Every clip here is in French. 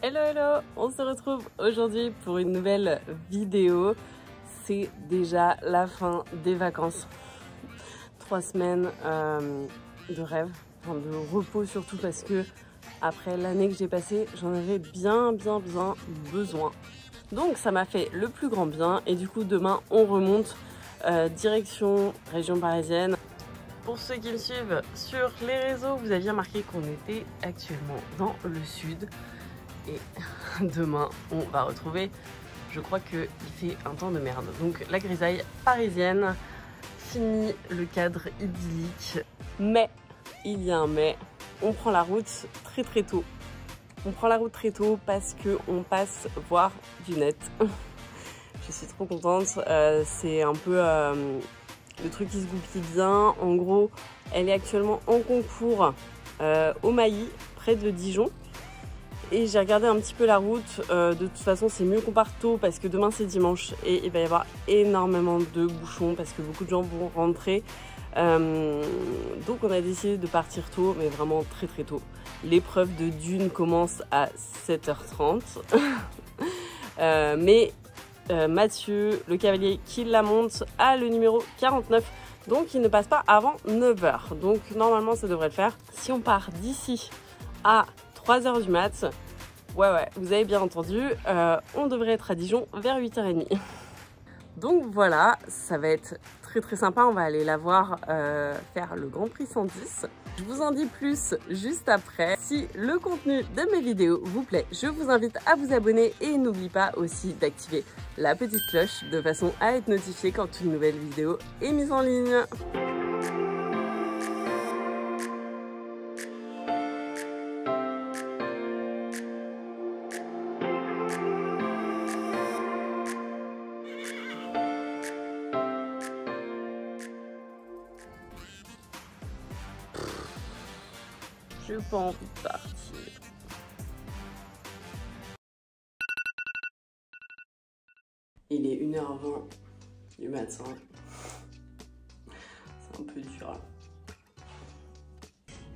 Hello hello, on se retrouve aujourd'hui pour une nouvelle vidéo. C'est déjà la fin des vacances. 3 semaines de rêve, enfin de repos surtout parce que après l'année que j'ai passée, j'en avais bien besoin. Donc ça m'a fait le plus grand bien et du coup demain on remonte direction région parisienne. Pour ceux qui me suivent sur les réseaux, vous aviez remarqué qu'on était actuellement dans le sud. Et demain, on va retrouver, je crois qu'il fait un temps de merde. Donc la grisaille parisienne, fini le cadre idyllique. Mais, il y a un mais, on prend la route très tôt. On prend la route très tôt parce qu'on passe voir du net. Je suis trop contente, c'est un peu le truc qui se goupille bien. En gros, elle est actuellement en concours au Mailly, près de Dijon. Et j'ai regardé un petit peu la route, de toute façon c'est mieux qu'on parte tôt parce que demain c'est dimanche et il va y avoir énormément de bouchons parce que beaucoup de gens vont rentrer. Donc on a décidé de partir tôt, mais vraiment très tôt. L'épreuve de dune commence à 7h30. Mathieu, le cavalier qui la monte, a le numéro 49. Donc il ne passe pas avant 9h. Donc normalement ça devrait le faire. Si on part d'ici à 3h du mat, ouais, vous avez bien entendu, on devrait être à Dijon vers 8h30. Donc voilà, ça va être très sympa, on va aller la voir faire le Grand Prix 110. Je vous en dis plus juste après. Si le contenu de mes vidéos vous plaît, je vous invite à vous abonner et n'oubliez pas aussi d'activer la petite cloche de façon à être notifié quand une nouvelle vidéo est mise en ligne. J'ai pas envie de partir. Il est 1h20 du matin. C'est un peu dur.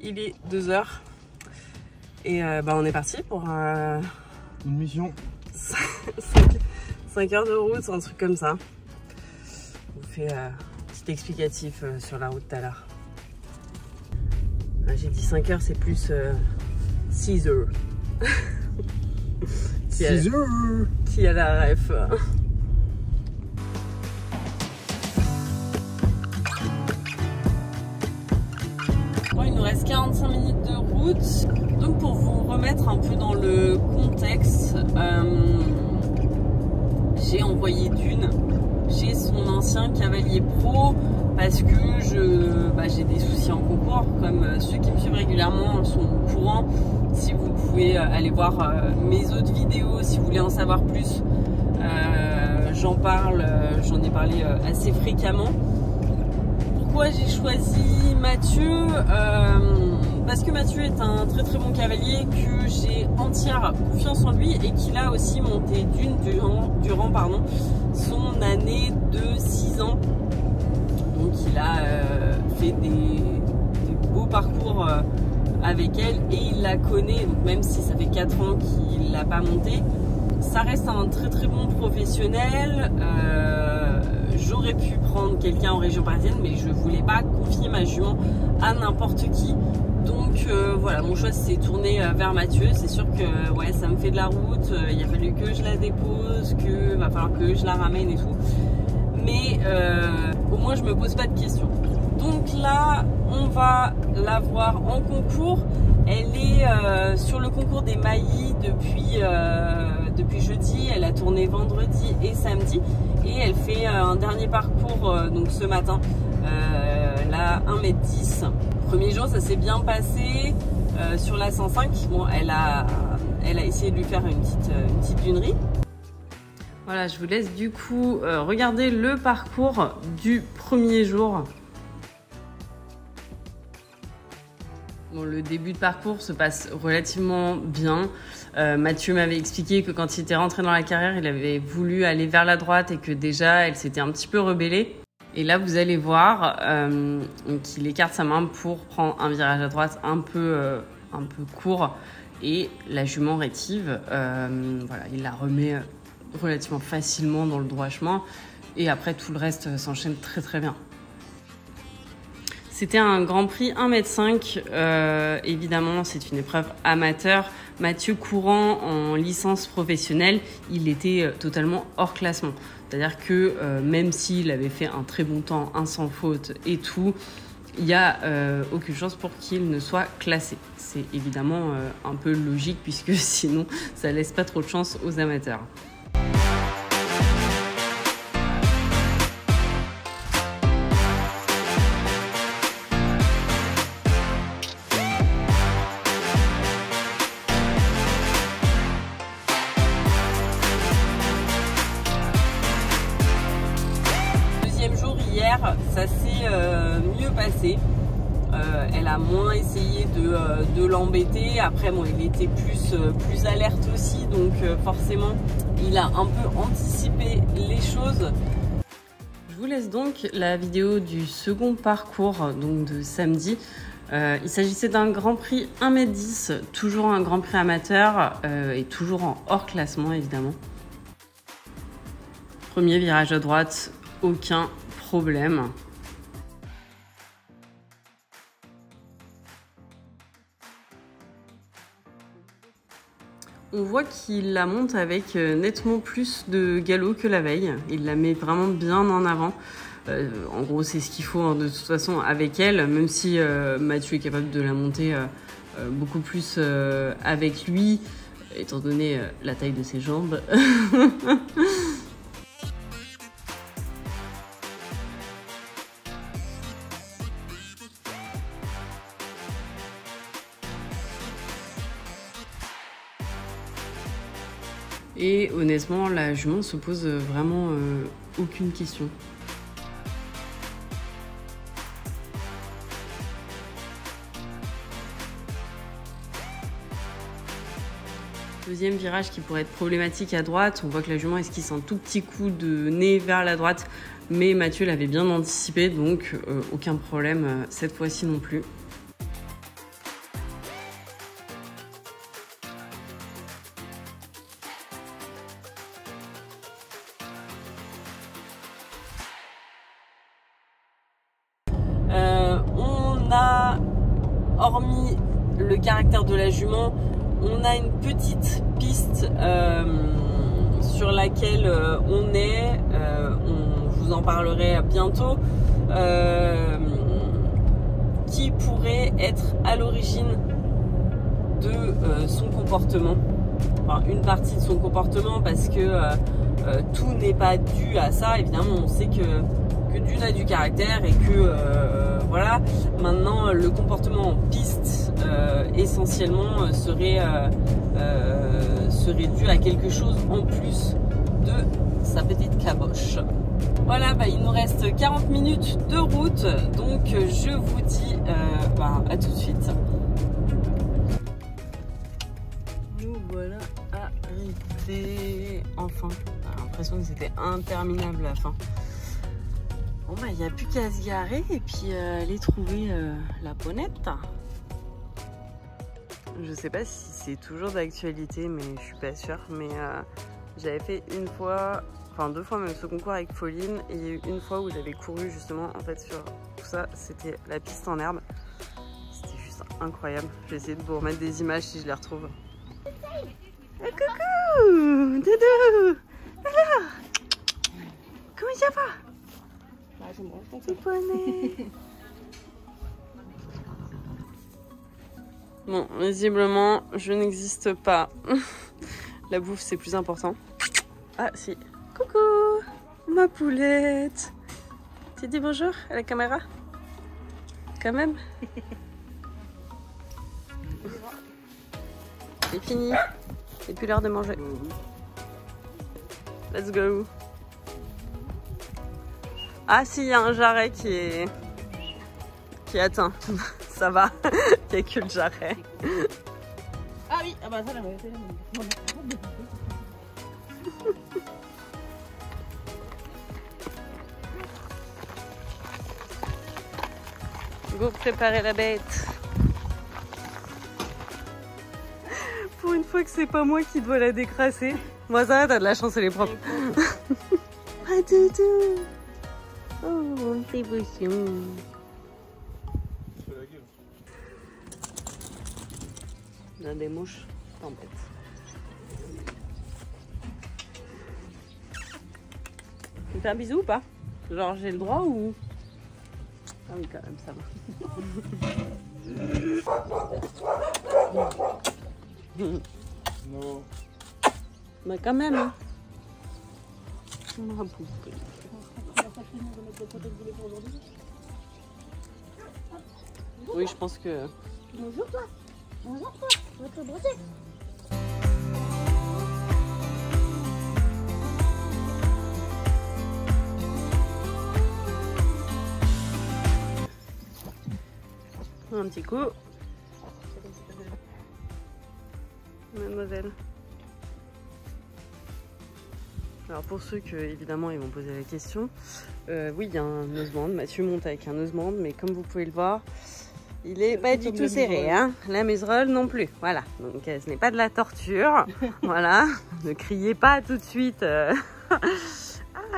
Il est 2h. Et on est parti pour une mission. 5 heures de route, un truc comme ça. Je vous fais un petit explicatif sur la route tout à l'heure. J'ai dit 5 heures, c'est plus 6 heures. 6 heures. Qui a la ref. Bon, il nous reste 45 minutes de route. Donc pour vous remettre un peu dans le contexte, j'ai envoyé Dune chez son ancien cavalier pro parce que j'ai des soucis en concours, comme ceux qui me suivent régulièrement sont au courant. Si vous pouvez aller voir mes autres vidéos si vous voulez en savoir plus, j'en parle, j'en ai parlé assez fréquemment. Pourquoi j'ai choisi Mathieu? Parce que Mathieu est un très bon cavalier, que j'ai entière confiance en lui et qu'il a aussi monté Dune durant son année de 6 ans. Donc il a fait des beaux parcours avec elle et il la connaît. Donc même si ça fait 4 ans qu'il ne l'a pas montée, ça reste un très bon professionnel. J'aurais pu prendre quelqu'un en région parisienne, mais je voulais pas confier ma jument à n'importe qui. Donc voilà, mon choix s'est tourné vers Mathieu. C'est sûr que ouais, ça me fait de la route. Il a fallu que je la dépose, que va falloir que je la ramène et tout. Mais au moins je me pose pas de questions. Donc là, on va la voir en concours. Elle est sur le concours des Mailly depuis jeudi. Elle a tourné vendredi et samedi. Et elle fait un dernier parcours donc ce matin. Là, 1m10. Premier jour, ça s'est bien passé. Sur la 105, bon, elle a essayé de lui faire une petite dunerie. Voilà, je vous laisse du coup regarder le parcours du premier jour. Bon, le début de parcours se passe relativement bien. Mathieu m'avait expliqué que quand il était rentré dans la carrière, il avait voulu aller vers la droite et que déjà, elle s'était un petit peu rebellée. Et là, vous allez voir qu'il écarte sa main pour prendre un virage à droite un peu court Et la jument rétive, voilà, il la remet relativement facilement dans le droit chemin. Et après, tout le reste s'enchaîne très très bien. C'était un Grand Prix 1,5 m. Évidemment, c'est une épreuve amateur. Mathieu courant en licence professionnelle, il était totalement hors classement. C'est-à-dire que même s'il avait fait un très bon temps, un sans faute et tout, il n'y a aucune chance pour qu'il ne soit classé. C'est évidemment un peu logique puisque sinon, ça ne laisse pas trop de chance aux amateurs. Hier, ça s'est mieux passé. Elle a moins essayé de l'embêter. Après, bon, il était plus alerte aussi, donc forcément, il a un peu anticipé les choses. Je vous laisse donc la vidéo du second parcours, donc de samedi. Il s'agissait d'un Grand Prix 1,10 m, toujours un Grand Prix amateur et toujours en hors classement, évidemment. Premier virage à droite, aucun problème. On voit qu'il la monte avec nettement plus de galop que la veille. Il la met vraiment bien en avant. En gros, c'est ce qu'il faut hein, de toute façon avec elle, même si Mathieu est capable de la monter beaucoup plus avec lui, étant donné la taille de ses jambes. Et honnêtement, la jument se pose vraiment aucune question. Deuxième virage qui pourrait être problématique à droite, on voit que la jument esquisse un tout petit coup de nez vers la droite, mais Mathieu l'avait bien anticipé, donc aucun problème cette fois-ci non plus. Hormis le caractère de la jument, on a une petite piste sur laquelle on est, je vous en parlerai bientôt, qui pourrait être à l'origine de son comportement, enfin une partie de son comportement, parce que tout n'est pas dû à ça. Évidemment, on sait que Dune a du caractère et que voilà. Maintenant, le comportement en piste essentiellement serait dû à quelque chose en plus de sa petite caboche. Voilà, bah, il nous reste 40 minutes de route, donc je vous dis à tout de suite. Nous voilà arrivés enfin. J'ai l'impression que c'était interminable la fin. Bon bah il n'y a plus qu'à se garer et puis aller trouver la bonnette. Je sais pas si c'est toujours d'actualité, mais je suis pas sûre. Mais j'avais fait une fois, enfin 2 fois même ce concours avec Pauline, et il y a eu une fois où j'avais couru justement en fait sur tout ça, c'était la piste en herbe. C'était juste incroyable. Je vais essayer de vous remettre des images si je les retrouve. Ah, coucou Doudou. Alors, comment ça va? Petit poney. Bon, visiblement, je n'existe pas. La bouffe, c'est plus important. Ah, si. Coucou, ma poulette. Tu dis bonjour à la caméra? Quand même. C'est fini. C'est plus l'heure de manger. Let's go. Ah si, il y a un jarret qui est atteint. Ça va, il n'y a que le jarret. Ah oui, ah bah ça là, Go préparer la bête. fois que c'est pas moi qui dois la décrasser. Moi ça va, t'as de la chance, elle est propre. Ah doudou. Oh, c'est beau chien. Il y a des mouches, tempête. Tu me fais un bisou ou pas? Genre j'ai le droit ou... Ah oui quand même, ça va. Non. Bah quand même. Hein. Ma poupée. Oui, je pense que... Bonjour toi. Bonjour toi. On va te brosser. Un petit coup. Mademoiselle. Alors pour ceux que évidemment ils vont poser la question, oui il y a un noseband, Mathieu monte avec un noseband, mais comme vous pouvez le voir, il est pas du tout serré, hein. La muserolle non plus, voilà, donc ce n'est pas de la torture, voilà, ne criez pas tout de suite, ah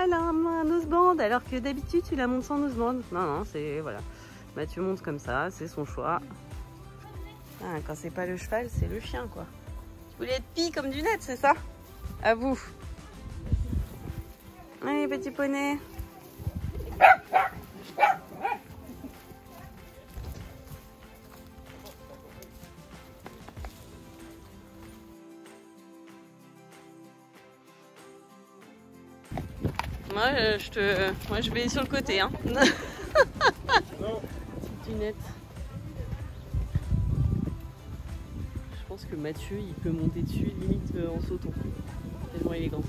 elle a un noseband alors que d'habitude tu la montes sans noseband, non c'est, voilà, Mathieu monte comme ça, c'est son choix, ah, quand c'est pas le cheval c'est le chien quoi. Vous voulez être pis comme du net, c'est ça? À vous. Allez, petit poney. Moi, je vais sur le côté, hein. Petite dunette. Je pense que Mathieu, il peut monter dessus limite en sautant. Tellement élégant.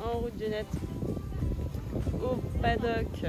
En route dunette. Au paddock.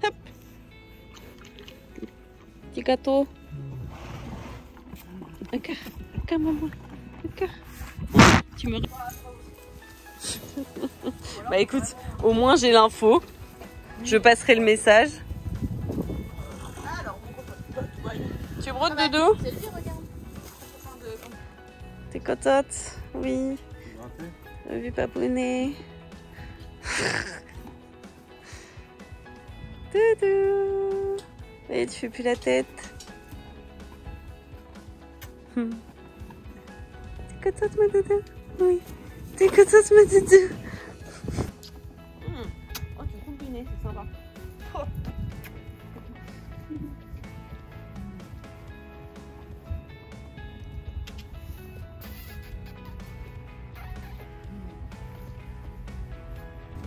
Hop. Petit gâteau. Regarde, maman. Regarde. Tu me... Bah écoute, au moins j'ai l'info. Je passerai le message. Tu brodes Doudou? T'es contente? Oui. Vu papounet. Doudou. Et tu fais plus la tête. T'es contente ma Doudou? Oui. T'es contente ma Doudou? Oh, tu combines, c'est sympa. Oh.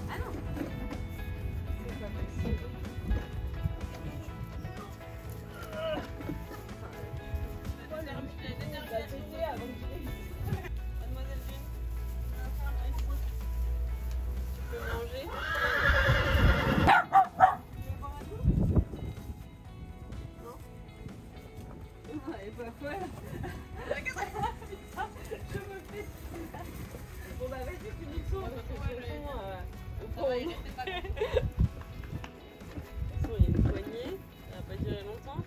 Ah non. C'est pas possible. Mademoiselle June, tu peux manger? Non? Elle est pas folle. Je me fais. Bon bah vas-y, finis tout. De toute façon, il y a une poignée, ça va pas durer longtemps.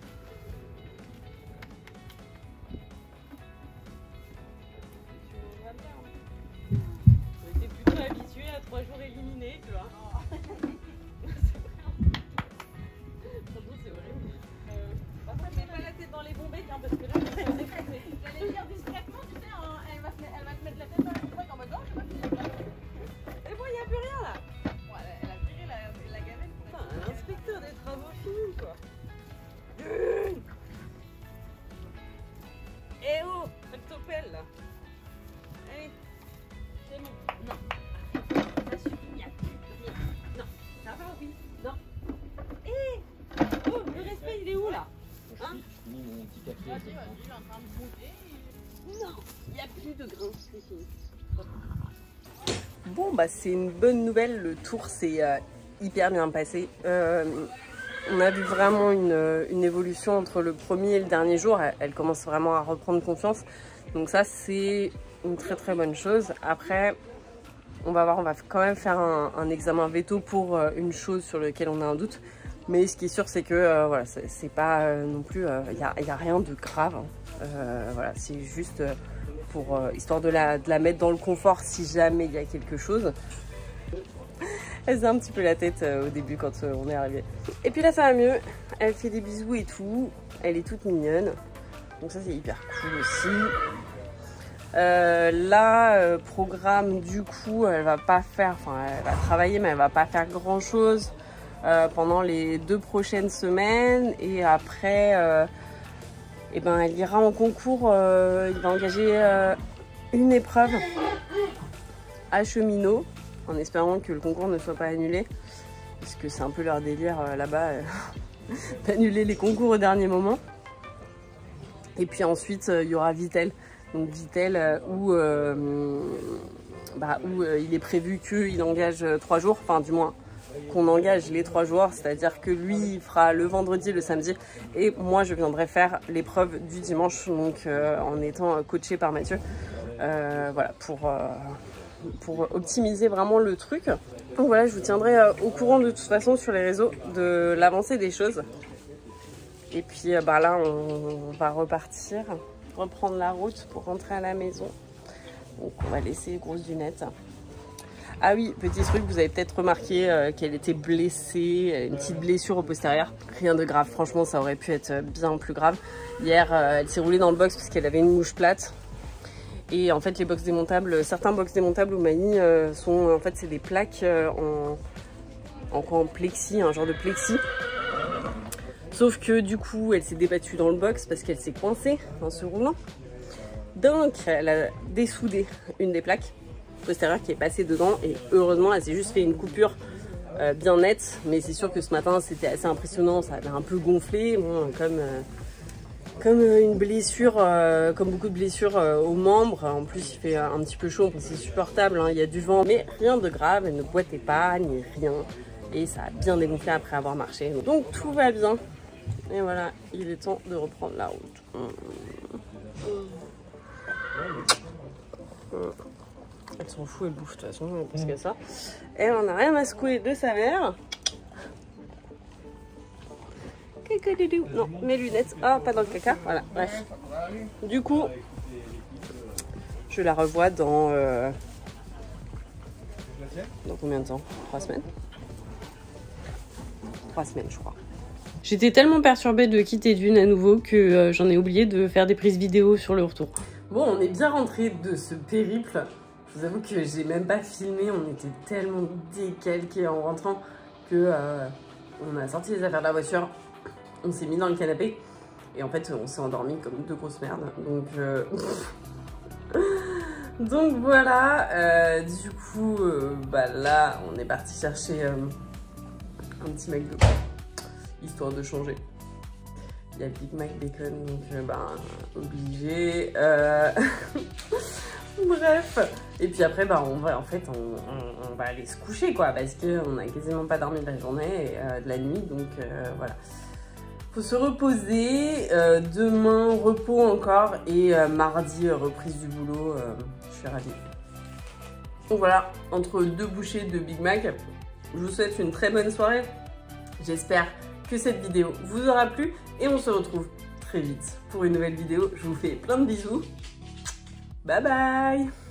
T'es plutôt habitué à 3 jours éliminés, tu vois. Pardon, c'est horrible. Par contre, mets pas la tête dans les bombettes, hein, parce que là, ça va défoncer. J'allais dire discrètement, tu sais, hein, elle va se mettre la tête dans le truc en mode non, je sais pas si c'est. Et bon, il n'y a plus rien là. Bon, elle a viré la gamelle pour Putain, l'inspecteur des travaux finis, quoi. Eh oh, rectopelle là. Allez, c'est bon. Non. Ça suffit, il n'y a plus rien. Non, ça va, oui. Non. Eh oh, le respect, il est où là? Hein? Mon petit café. Vas-y, il est en train de monter. Non, il n'y a plus de grains, c'est fini. Bon, bah c'est une bonne nouvelle, le tour s'est hyper bien passé. On a vu vraiment une évolution entre le premier et le dernier jour. Elle commence vraiment à reprendre confiance. Donc ça, c'est une très très bonne chose. Après, on va voir, on va quand même faire un examen veto pour une chose sur laquelle on a un doute. Mais ce qui est sûr, c'est que voilà, c'est pas non plus, y a rien de grave. Hein. Voilà, c'est juste pour histoire de la mettre dans le confort si jamais il y a quelque chose. Elle faisait un petit peu la tête au début quand on est arrivé. Et puis là, ça va mieux. Elle fait des bisous et tout. Elle est toute mignonne. Donc ça, c'est hyper cool aussi. Là, programme du coup, elle va pas faire, enfin, elle va travailler, mais elle va pas faire grand chose pendant les 2 prochaines semaines. Et après, eh ben, elle ira en concours. Il va engager une épreuve à cheminot, en espérant que le concours ne soit pas annulé, parce que c'est un peu leur délire là-bas, d'annuler les concours au dernier moment. Et puis ensuite, il y aura Vitel. Donc Vitel où il est prévu qu'il engage 3 jours, enfin du moins qu'on engage les 3 jours, c'est-à-dire que lui il fera le vendredi, le samedi, et moi je viendrai faire l'épreuve du dimanche, donc en étant coachée par Mathieu, voilà, pour optimiser vraiment le truc. Donc voilà, je vous tiendrai au courant de toute façon sur les réseaux de l'avancée des choses. Et puis bah là on va repartir, reprendre la route pour rentrer à la maison. Donc on va laisser Grosse Dunette. Ah oui, petit truc, vous avez peut-être remarqué qu'elle était blessée, une petite blessure au postérieur. Rien de grave, franchement ça aurait pu être bien plus grave. Hier elle s'est roulée dans le box parce qu'elle avait une mouche plate. Et en fait les box démontables, certains box démontables au Mani sont, en fait c'est des plaques en plexi, un genre de plexi. Sauf que du coup elle s'est débattue dans le box parce qu'elle s'est coincée en se roulant. Donc elle a dessoudé une des plaques postérieure qui est passée dedans, et heureusement elle s'est juste fait une coupure bien nette, mais c'est sûr que ce matin c'était assez impressionnant, ça avait un peu gonflé, bon, comme une blessure, comme beaucoup de blessures aux membres. En plus il fait un petit peu chaud, c'est supportable, hein, il y a du vent, mais rien de grave, elle ne boitait pas ni rien, et ça a bien dégonflé après avoir marché. Donc tout va bien. Et voilà, il est temps de reprendre la route. Elle s'en fout, elle bouffe de toute façon, parce que ça. Elle en a rien à secouer de sa mère. Non, mes lunettes. Ah, pas dans le caca. Voilà, bref. Du coup, je la revois dans combien de temps? 3 semaines? 3 semaines, je crois. J'étais tellement perturbée de quitter Dune à nouveau que j'en ai oublié de faire des prises vidéo sur le retour. Bon, on est bien rentré de ce périple. Je vous avoue que j'ai même pas filmé, on était tellement décalqués en rentrant que on a sorti les affaires de la voiture, on s'est mis dans le canapé et en fait on s'est endormi comme deux grosses merdes. Donc voilà, du coup bah là on est parti chercher un petit McDo, histoire de changer. Il y a Big Mac Bacon, donc obligé. Bref. Et puis après, on va aller se coucher, quoi, parce qu'on n'a quasiment pas dormi de la journée et de la nuit, donc voilà. Faut se reposer. Demain, repos encore, et mardi, reprise du boulot. Je suis ravie. Donc voilà, entre 2 bouchées de Big Mac, je vous souhaite une très bonne soirée. J'espère que cette vidéo vous aura plu et on se retrouve très vite pour une nouvelle vidéo. Je vous fais plein de bisous. Bye bye.